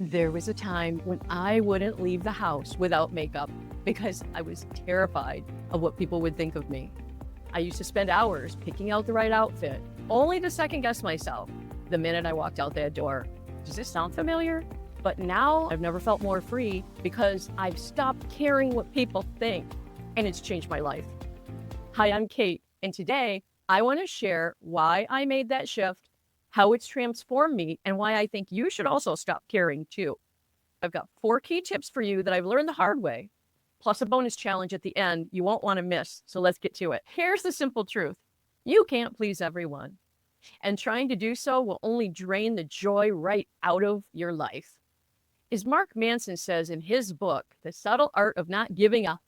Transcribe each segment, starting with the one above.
There was a time when I wouldn't leave the house without makeup because I was terrified of what people would think of me. I used to spend hours picking out the right outfit, only to second guess myself the minute I walked out that door. Does this sound familiar? But now I've never felt more free because I've stopped caring what people think, and it's changed my life. Hi, I'm Kate, and today I want to share why I made that shift, how it's transformed me, and why I think you should also stop caring too. I've got 4 key tips for you that I've learned the hard way, plus a bonus challenge at the end you won't want to miss. So let's get to it. Here's the simple truth. You can't please everyone, and trying to do so will only drain the joy right out of your life. As Mark Manson says in his book, The Subtle Art of Not Giving Up,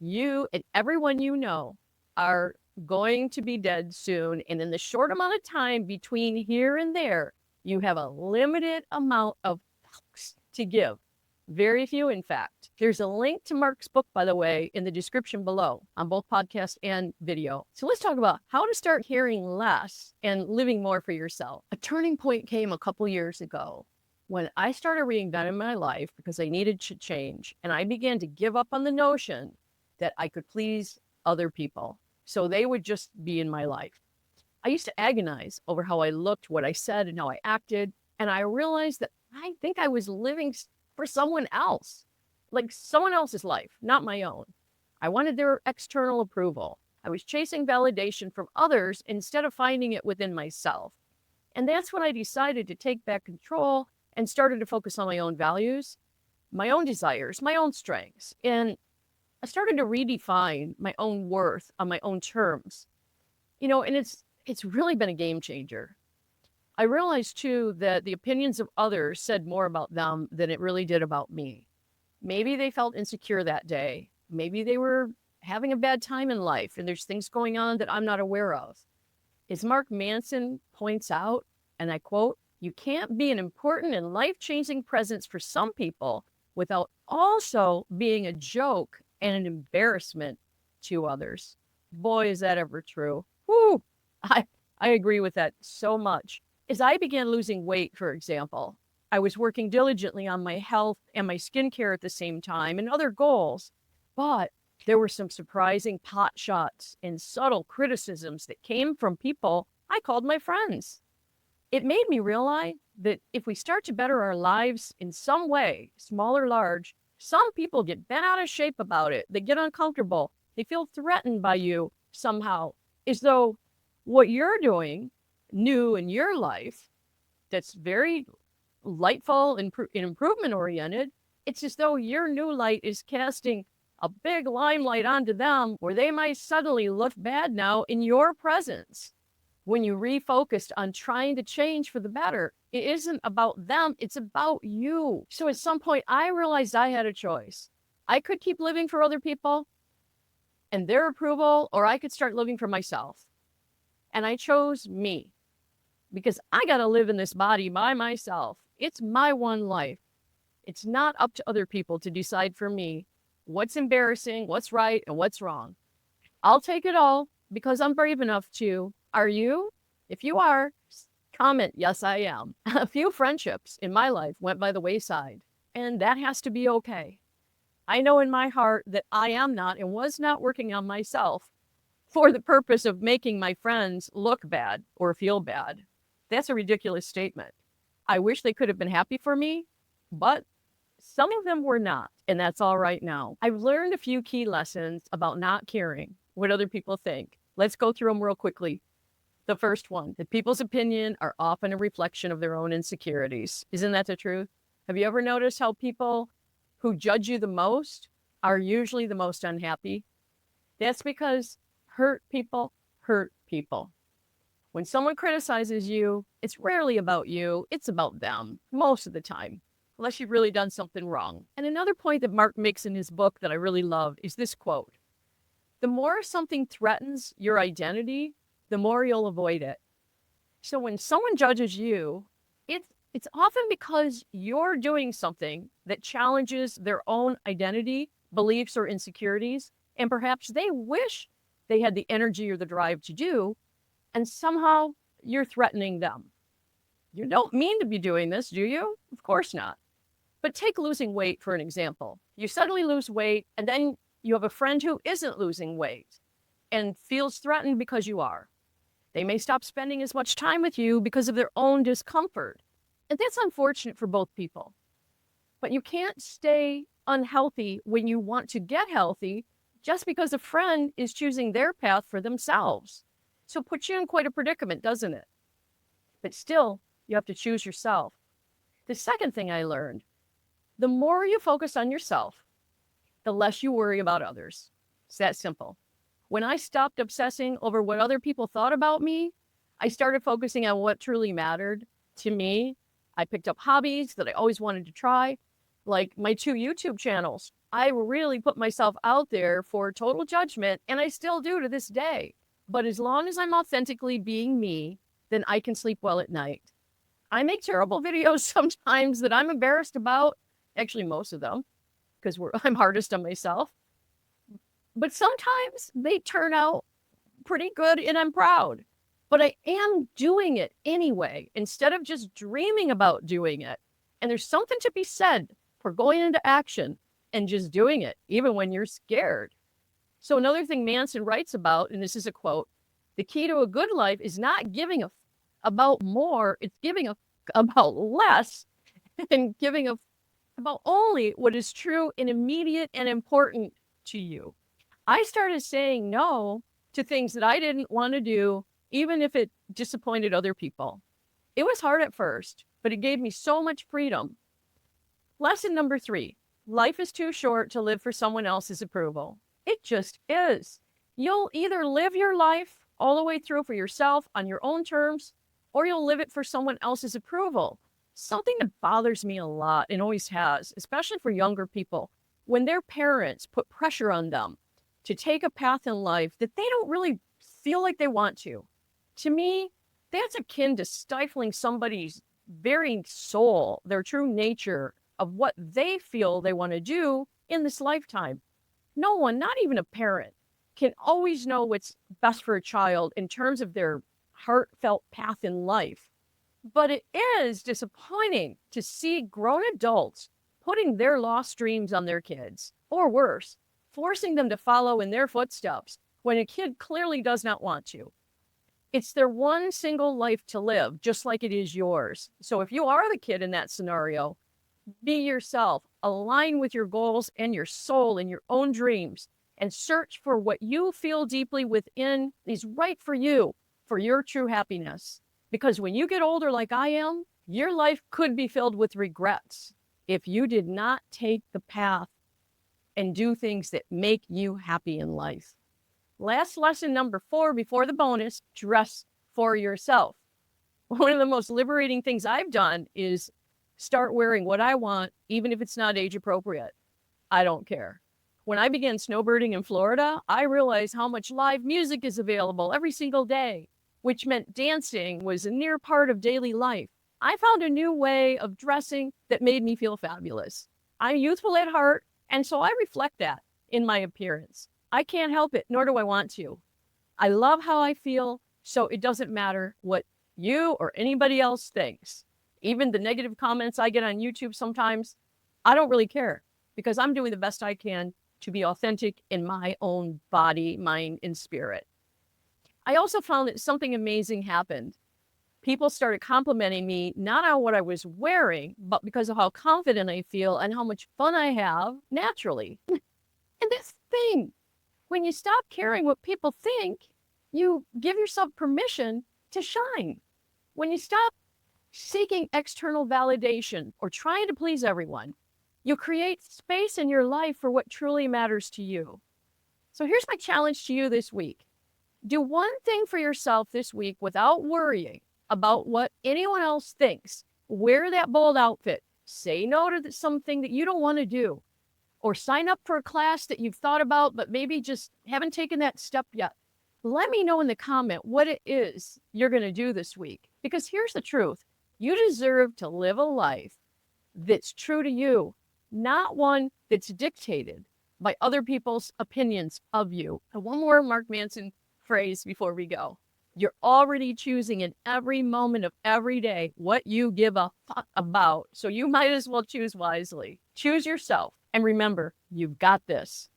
you and everyone you know are going to be dead soon. And in the short amount of time between here and there, you have a limited amount of fucks to give. Very few, in fact. There's a link to Mark's book, by the way, in the description below on both podcast and video. So let's talk about how to start caring less and living more for yourself. A turning point came a couple years ago when I started reinventing my life because I needed to change. And I began to give up on the notion that I could please other people so they would just be in my life. I used to agonize over how I looked, what I said, and how I acted. And I realized that I think I was living for someone else, like someone else's life, not my own. I wanted their external approval. I was chasing validation from others instead of finding it within myself. And that's when I decided to take back control and started to focus on my own values, my own desires, my own strengths. And I started to redefine my own worth on my own terms. And it's really been a game changer. I realized too that the opinions of others said more about them than it really did about me. Maybe they felt insecure that day. Maybe they were having a bad time in life and there's things going on that I'm not aware of. As Mark Manson points out, and I quote, "You can't be an important and life-changing presence for some people without also being a joke and an embarrassment to others." Boy, is that ever true. Whew, I agree with that so much. As I began losing weight, for example, I was working diligently on my health and my skincare at the same time and other goals, but there were some surprising pot shots and subtle criticisms that came from people I called my friends. It made me realize that if we start to better our lives in some way, small or large, some people get bent out of shape about it. They get uncomfortable. They feel threatened by you somehow, as though what you're doing new in your life that's very lightful and improvement oriented, it's as though your new light is casting a big limelight onto them where they might suddenly look bad now in your presence. When you refocused on trying to change for the better, it isn't about them, it's about you. So at some point, I realized I had a choice. I could keep living for other people and their approval, or I could start living for myself. And I chose me because I got to live in this body by myself. It's my one life. It's not up to other people to decide for me what's embarrassing, what's right, and what's wrong. I'll take it all because I'm brave enough to. Are you? If you are, comment, yes, I am. A few friendships in my life went by the wayside, and that has to be okay. I know in my heart that I am not and was not working on myself for the purpose of making my friends look bad or feel bad. That's a ridiculous statement. I wish they could have been happy for me, but some of them were not, and that's all right now. I've learned a few key lessons about not caring what other people think. Let's go through them real quickly. The first one, that people's opinion are often a reflection of their own insecurities. Isn't that the truth? Have you ever noticed how people who judge you the most are usually the most unhappy? That's because hurt people hurt people. When someone criticizes you, it's rarely about you, it's about them, most of the time, unless you've really done something wrong. And another point that Mark makes in his book that I really love is this quote: "The more something threatens your identity, the more you'll avoid it." So when someone judges you, it's often because you're doing something that challenges their own identity, beliefs, or insecurities, and perhaps they wish they had the energy or the drive to do, and somehow you're threatening them. You don't mean to be doing this, do you? Of course not. But take losing weight for an example. You suddenly lose weight, and then you have a friend who isn't losing weight and feels threatened because you are. They may stop spending as much time with you because of their own discomfort. And that's unfortunate for both people. But you can't stay unhealthy when you want to get healthy just because a friend is choosing their path for themselves. So it puts you in quite a predicament, doesn't it? But still, you have to choose yourself. The second thing I learned, the more you focus on yourself, the less you worry about others. It's that simple. When I stopped obsessing over what other people thought about me, I started focusing on what truly mattered to me. I picked up hobbies that I always wanted to try, like my 2 YouTube channels. I really put myself out there for total judgment, and I still do to this day. But as long as I'm authentically being me, then I can sleep well at night. I make terrible videos sometimes that I'm embarrassed about, actually most of them, because I'm hardest on myself. But sometimes they turn out pretty good and I'm proud. But I am doing it anyway, instead of just dreaming about doing it. And there's something to be said for going into action and just doing it, even when you're scared. So another thing Manson writes about, and this is a quote, the key to a good life is not giving about more, it's giving about less and giving about only what is true and immediate and important to you. I started saying no to things that I didn't want to do, even if it disappointed other people. It was hard at first, but it gave me so much freedom. Lesson number 3, life is too short to live for someone else's approval. It just is. You'll either live your life all the way through for yourself on your own terms, or you'll live it for someone else's approval. Something that bothers me a lot and always has, especially for younger people, when their parents put pressure on them to take a path in life that they don't really feel like they want to. To me, that's akin to stifling somebody's very soul, their true nature of what they feel they want to do in this lifetime. No one, not even a parent, can always know what's best for a child in terms of their heartfelt path in life. But it is disappointing to see grown adults putting their lost dreams on their kids, or worse, forcing them to follow in their footsteps when a kid clearly does not want to. It's their one single life to live, just like it is yours. So if you are the kid in that scenario, be yourself, align with your goals and your soul and your own dreams, and search for what you feel deeply within is right for you, for your true happiness. Because when you get older like I am, your life could be filled with regrets if you did not take the path and do things that make you happy in life. Last lesson number 4 before the bonus, dress for yourself. One of the most liberating things I've done is start wearing what I want, even if it's not age appropriate. I don't care. When I began snowbirding in Florida, I realized how much live music is available every single day, which meant dancing was a near part of daily life. I found a new way of dressing that made me feel fabulous. I'm youthful at heart, and so I reflect that in my appearance. I can't help it, nor do I want to. I love how I feel, so it doesn't matter what you or anybody else thinks. Even the negative comments I get on YouTube sometimes, I don't really care because I'm doing the best I can to be authentic in my own body, mind, and spirit. I also found that something amazing happened. People started complimenting me, not on what I was wearing, but because of how confident I feel and how much fun I have naturally. And this thing, when you stop caring what people think, you give yourself permission to shine. When you stop seeking external validation or trying to please everyone, you create space in your life for what truly matters to you. So here's my challenge to you this week. Do one thing for yourself this week without worrying about what anyone else thinks. Wear that bold outfit. Say no to something that you don't want to do. Or sign up for a class that you've thought about, but maybe just haven't taken that step yet. Let me know in the comment what it is you're going to do this week. Because here's the truth. You deserve to live a life that's true to you, not one that's dictated by other people's opinions of you. And one more Mark Manson phrase before we go. You're already choosing in every moment of every day what you give a fuck about. So you might as well choose wisely. Choose yourself. And remember, you've got this.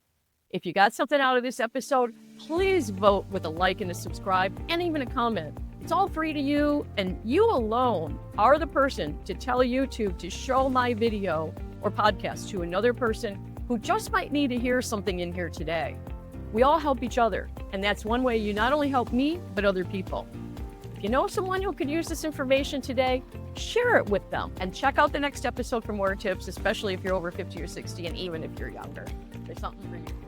If you got something out of this episode, please vote with a like and a subscribe and even a comment. It's all free to you, and you alone are the person to tell YouTube to show my video or podcast to another person who just might need to hear something in here today. We all help each other, and that's one way you not only help me, but other people. If you know someone who could use this information today, share it with them, and check out the next episode for more tips, especially if you're over 50 or 60, and even if you're younger. There's something for you.